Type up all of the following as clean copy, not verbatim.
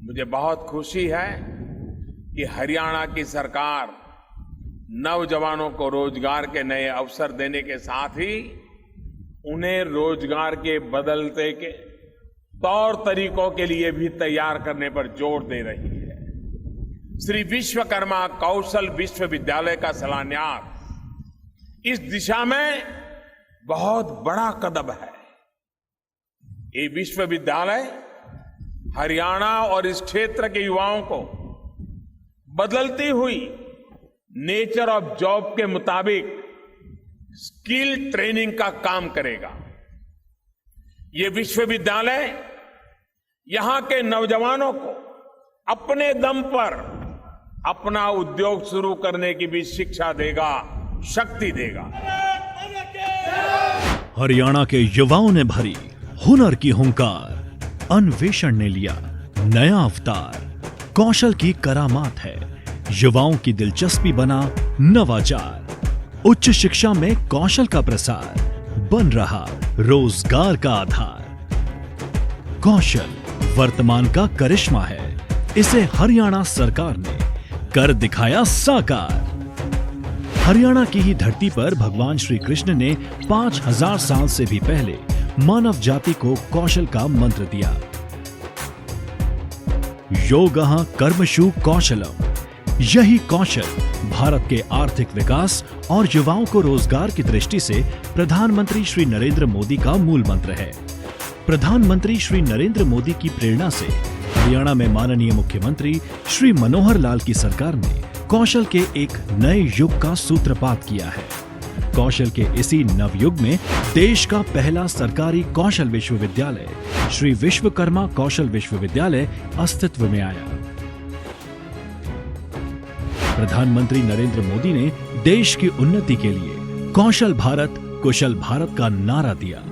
मुझे बहुत खुशी है कि हरियाणा की सरकार नौजवानों को रोजगार के नए अवसर देने के साथ ही उन्हें रोजगार के बदलते के तौर तरीकों के लिए भी तैयार करने पर जोर दे रही है। श्री विश्वकर्मा कौशल विश्वविद्यालय का शिलान्यास इस दिशा में बहुत बड़ा कदम है। ये विश्वविद्यालय हरियाणा और इस क्षेत्र के युवाओं को बदलती हुई नेचर ऑफ जॉब के मुताबिक स्किल ट्रेनिंग का काम करेगा। ये विश्वविद्यालय यहां के नौजवानों को अपने दम पर अपना उद्योग शुरू करने की भी शिक्षा देगा, शक्ति देगा। हरियाणा के युवाओं ने भरी हुनर की हुंकार, अन्वेषण ने लिया नया अवतार। कौशल की करामात है, युवाओं की दिलचस्पी बना नवाचार। उच्च शिक्षा में कौशल का प्रसार बन रहा रोजगार का आधार। कौशल वर्तमान का करिश्मा है, इसे हरियाणा सरकार ने कर दिखाया साकार। हरियाणा की ही धरती पर भगवान श्री कृष्ण ने 5000 साल से भी पहले मानव जाति को कौशल का मंत्र दिया। योगः कर्मसु कौशलम। यही कौशल भारत के आर्थिक विकास और युवाओं को रोजगार की दृष्टि से प्रधानमंत्री श्री नरेंद्र मोदी का मूल मंत्र है। प्रधानमंत्री श्री नरेंद्र मोदी की प्रेरणा से हरियाणा में माननीय मुख्यमंत्री श्री मनोहर लाल की सरकार ने कौशल के एक नए युग का सूत्रपात किया है। कौशल के इसी नवयुग में देश का पहला सरकारी कौशल विश्वविद्यालय श्री विश्वकर्मा कौशल विश्वविद्यालय अस्तित्व में आया। प्रधानमंत्री नरेंद्र मोदी ने देश की उन्नति के लिए कौशल भारत कुशल भारत का नारा दिया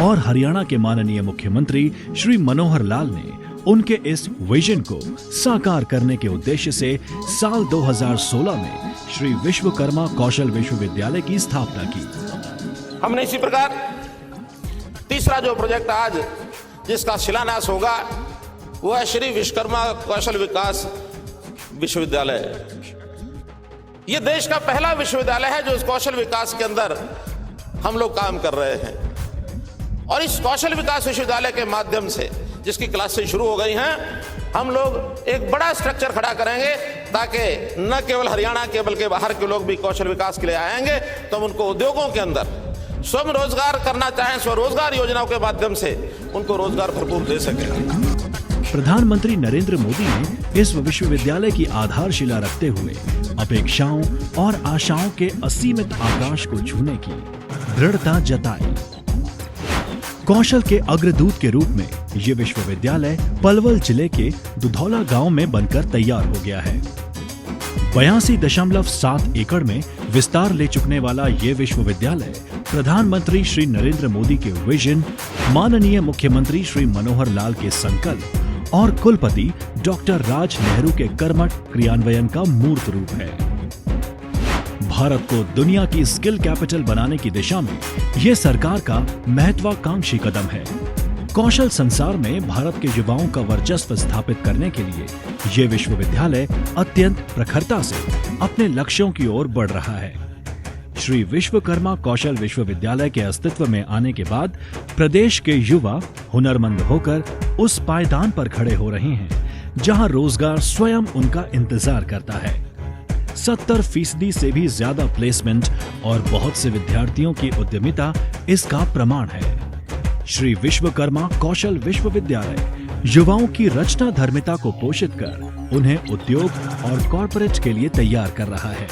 और हरियाणा के माननीय मुख्यमंत्री श्री मनोहर लाल ने उनके इस विजन को साकार करने के उद्देश्य से साल 2016 में श्री विश्वकर्मा कौशल विश्वविद्यालय की स्थापना की। हमने इसी प्रकार तीसरा जो प्रोजेक्ट आज जिसका शिलान्यास होगा वो है श्री विश्वकर्मा कौशल विकास विश्वविद्यालय। ये देश का पहला विश्वविद्यालय है जो इस कौशल विकास के अंदर हम लोग काम कर रहे हैं और इस कौशल विकास विश्वविद्यालय के माध्यम से जिसकी क्लासें शुरू हो गई हैं, हम लोग एक बड़ा स्ट्रक्चर खड़ा करेंगे ताकि न केवल हरियाणा के बल्कि बाहर के लोग भी कौशल विकास के लिए आएंगे तो हम उनको उद्योगों के अंदर स्वयं रोजगार करना चाहें, स्वरोजगार योजनाओं के माध्यम से उनको रोजगार भरपूर दे सके। प्रधानमंत्री नरेंद्र मोदी ने इस विश्वविद्यालय की आधारशिला रखते हुए अपेक्षाओं और आशाओं के असीमित आकाश को छूने की दृढ़ता जताई। कौशल के अग्रदूत के रूप में ये विश्वविद्यालय पलवल जिले के दुधौला गांव में बनकर तैयार हो गया है। 82.7 एकड़ में विस्तार ले चुकने वाला ये विश्वविद्यालय प्रधानमंत्री श्री नरेंद्र मोदी के विजन, माननीय मुख्यमंत्री श्री मनोहर लाल के संकल्प और कुलपति डॉक्टर राज नेहरू के कर्मठ क्रियान्वयन का मूर्त रूप है। भारत को दुनिया की स्किल कैपिटल बनाने की दिशा में यह सरकार का महत्वाकांक्षी कदम है। कौशल संसार में भारत के युवाओं का वर्चस्व स्थापित करने के लिए यह विश्वविद्यालय अत्यंत प्रखरता से अपने लक्ष्यों की ओर बढ़ रहा है। श्री विश्वकर्मा कौशल विश्वविद्यालय के अस्तित्व में आने के बाद प्रदेश के युवा हुनरमंद होकर उस पायदान पर खड़े हो रहे हैं जहां रोजगार स्वयं उनका इंतजार करता है। 70% से भी ज्यादा प्लेसमेंट और बहुत से विद्यार्थियों की उद्यमिता इसका प्रमाण है। श्री विश्वकर्मा कौशल विश्वविद्यालय युवाओं की रचना धर्मिता को पोषित कर उन्हें उद्योग और कॉर्पोरेट के लिए तैयार कर रहा है।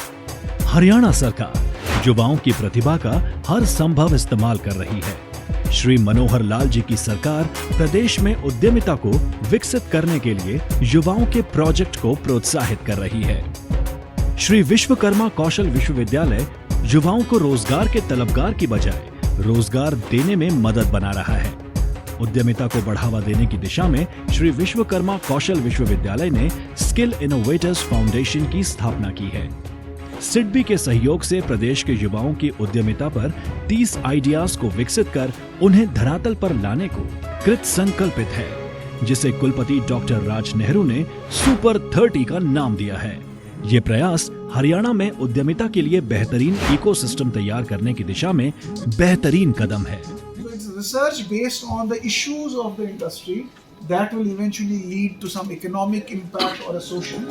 हरियाणा सरकार युवाओं की प्रतिभा का हर संभव इस्तेमाल कर रही है। श्री मनोहर लाल जी की सरकार प्रदेश में उद्यमिता को विकसित करने के लिए युवाओं के प्रोजेक्ट को प्रोत्साहित कर रही है। श्री विश्वकर्मा कौशल विश्वविद्यालय युवाओं को रोजगार के तलबगार की बजाय रोजगार देने में मदद बना रहा है। उद्यमिता को बढ़ावा देने की दिशा में श्री विश्वकर्मा कौशल विश्वविद्यालय ने स्किल इनोवेटर्स फाउंडेशन की स्थापना की है। सिडबी के सहयोग से प्रदेश के युवाओं की उद्यमिता पर 30 आइडियाज को विकसित कर उन्हें धरातल पर लाने को कृत संकल्पित है। जिसे कुलपति डॉक्टर राज नेहरू ने सुपर 30 का नाम दिया है। ये प्रयास हरियाणा में उद्यमिता के लिए बेहतरीन इकोसिस्टम तैयार करने की दिशा में बेहतरीन कदम है। Research based on the issues of the industry that will eventually lead to some economic impact or a social.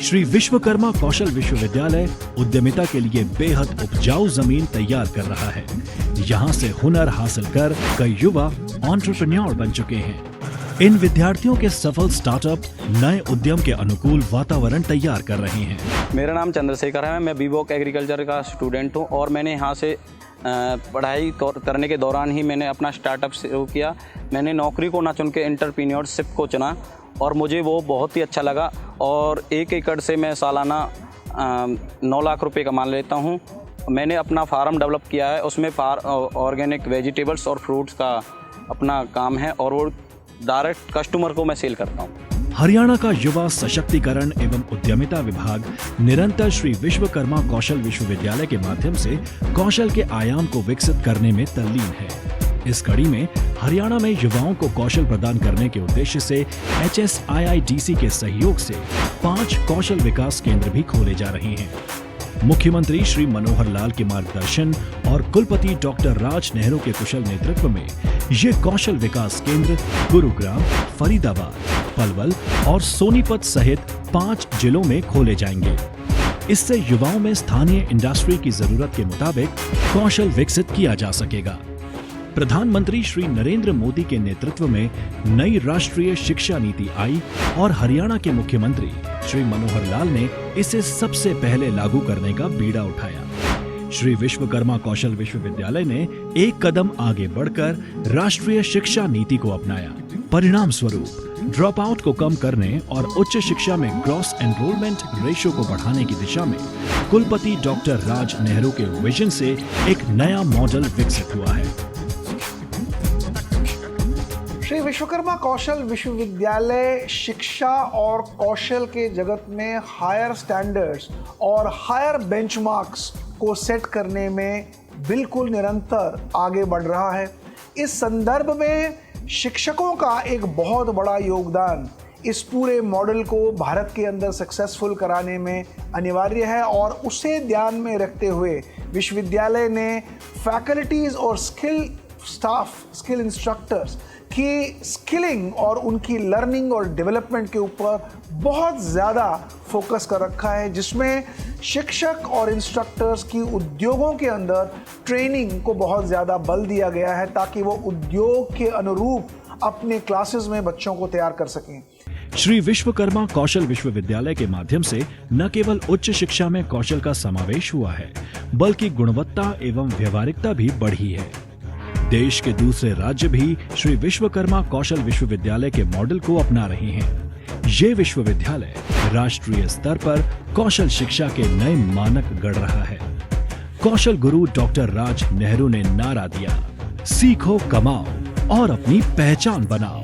Shri Vishwakarma कौशल विश्वविद्यालय उद्यमिता के लिए बेहद उपजाऊ जमीन तैयार कर रहा है। यहाँ से हुनर हासिल कर कई युवा एंटरप्रेन्योर बन चुके हैं। इन विद्यार्थियों के सफल स्टार्टअप नए उद्यम के अनुकूल वातावरण तैयार कर रहे हैं। मेरा नाम चंद्रशेखर है, मैं बीवॉक एग्रीकल्चर का स्टूडेंट हूँ और मैंने यहाँ से पढ़ाई करने के दौरान ही मैंने अपना स्टार्टअप शुरू किया। मैंने नौकरी को ना चुन के एंटरप्रेन्योरशिप को चुना और मुझे वो बहुत ही अच्छा लगा और 1 एकड़ से मैं सालाना 9 लाख रुपए कमा लेता हूँ। मैंने अपना फार्म डेवलप किया है, उसमें ऑर्गेनिक वेजिटेबल्स और फ्रूट्स का अपना काम है और वो डायरेक्ट कस्टमर को मैं सेल करता हूँ। हरियाणा का युवा सशक्तिकरण एवं उद्यमिता विभाग निरंतर श्री विश्वकर्मा कौशल विश्वविद्यालय के माध्यम से कौशल के आयाम को विकसित करने में तल्लीन है। इस कड़ी में हरियाणा में युवाओं को कौशल प्रदान करने के उद्देश्य से HSIIDC के सहयोग से 5 कौशल विकास केंद्र भी खोले जा रहे हैं। मुख्यमंत्री श्री मनोहर लाल के मार्गदर्शन और कुलपति डॉक्टर राज नेहरू के कुशल नेतृत्व में ये कौशल विकास केंद्र गुरुग्राम, फरीदाबाद, पलवल और सोनीपत सहित 5 जिलों में खोले जाएंगे। इससे युवाओं में स्थानीय इंडस्ट्री की जरूरत के मुताबिक कौशल विकसित किया जा सकेगा। प्रधानमंत्री श्री नरेंद्र मोदी के नेतृत्व में नई राष्ट्रीय शिक्षा नीति आई और हरियाणा के मुख्यमंत्री श्री मनोहर लाल ने इसे सबसे पहले लागू करने का बीड़ा उठाया। श्री विश्वकर्मा कौशल विश्वविद्यालय ने एक कदम आगे बढ़कर राष्ट्रीय शिक्षा नीति को अपनाया। परिणाम स्वरूप ड्रॉप आउट को कम करने और उच्च शिक्षा में ग्रॉस एनरोलमेंट रेशियो को बढ़ाने की दिशा में कुलपति डॉक्टर राज नेहरू के विजन से एक नया मॉडल विकसित हुआ है। श्री विश्वकर्मा कौशल विश्वविद्यालय शिक्षा और कौशल के जगत में हायर स्टैंडर्ड्स और हायर बेंचमार्क्स को सेट करने में बिल्कुल निरंतर आगे बढ़ रहा है। इस संदर्भ में शिक्षकों का एक बहुत बड़ा योगदान इस पूरे मॉडल को भारत के अंदर सक्सेसफुल कराने में अनिवार्य है और उसे ध्यान में रखते हुए विश्वविद्यालय ने फैकल्टीज और स्किल इंस्ट्रक्टर्स की स्किलिंग और उनकी लर्निंग और डेवलपमेंट के ऊपर बहुत ज़्यादा फोकस कर रखा है, जिसमें शिक्षक और इंस्ट्रक्टर्स की उद्योगों के अंदर ट्रेनिंग को बहुत ज़्यादा बल दिया गया है ताकि वो उद्योग के अनुरूप अपने क्लासेस में बच्चों को तैयार कर सकें। श्री विश्वकर्मा कौशल विश्वविद्यालय के माध्यम से न केवल उच्च शिक्षा में कौशल का समावेश हुआ है, बल्कि गुणवत्ता एवं व्यवहारिकता भी बढ़ी है। देश के दूसरे राज्य भी श्री विश्वकर्मा कौशल विश्वविद्यालय के मॉडल को अपना रहे हैं। ये विश्वविद्यालय राष्ट्रीय स्तर पर कौशल शिक्षा के नए मानक गढ़ रहा है। कौशल गुरु डॉक्टर राज नेहरू ने नारा दिया, सीखो, कमाओ और अपनी पहचान बनाओ।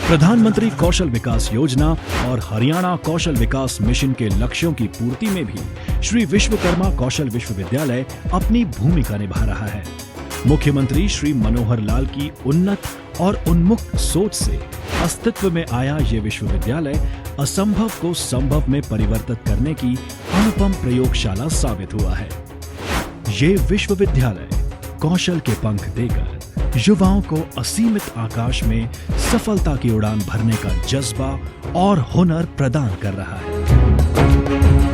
प्रधानमंत्री कौशल विकास योजना और हरियाणा कौशल विकास मिशन के लक्ष्यों की पूर्ति में भी श्री विश्वकर्मा कौशल विश्वविद्यालय अपनी भूमिका निभा रहा है। मुख्यमंत्री श्री मनोहर लाल की उन्नत और उन्मुक्त सोच से अस्तित्व में आया ये विश्वविद्यालय असंभव को संभव में परिवर्तित करने की अनुपम प्रयोगशाला साबित हुआ है। ये विश्वविद्यालय कौशल के पंख देकर युवाओं को असीमित आकाश में सफलता की उड़ान भरने का जज्बा और हुनर प्रदान कर रहा है।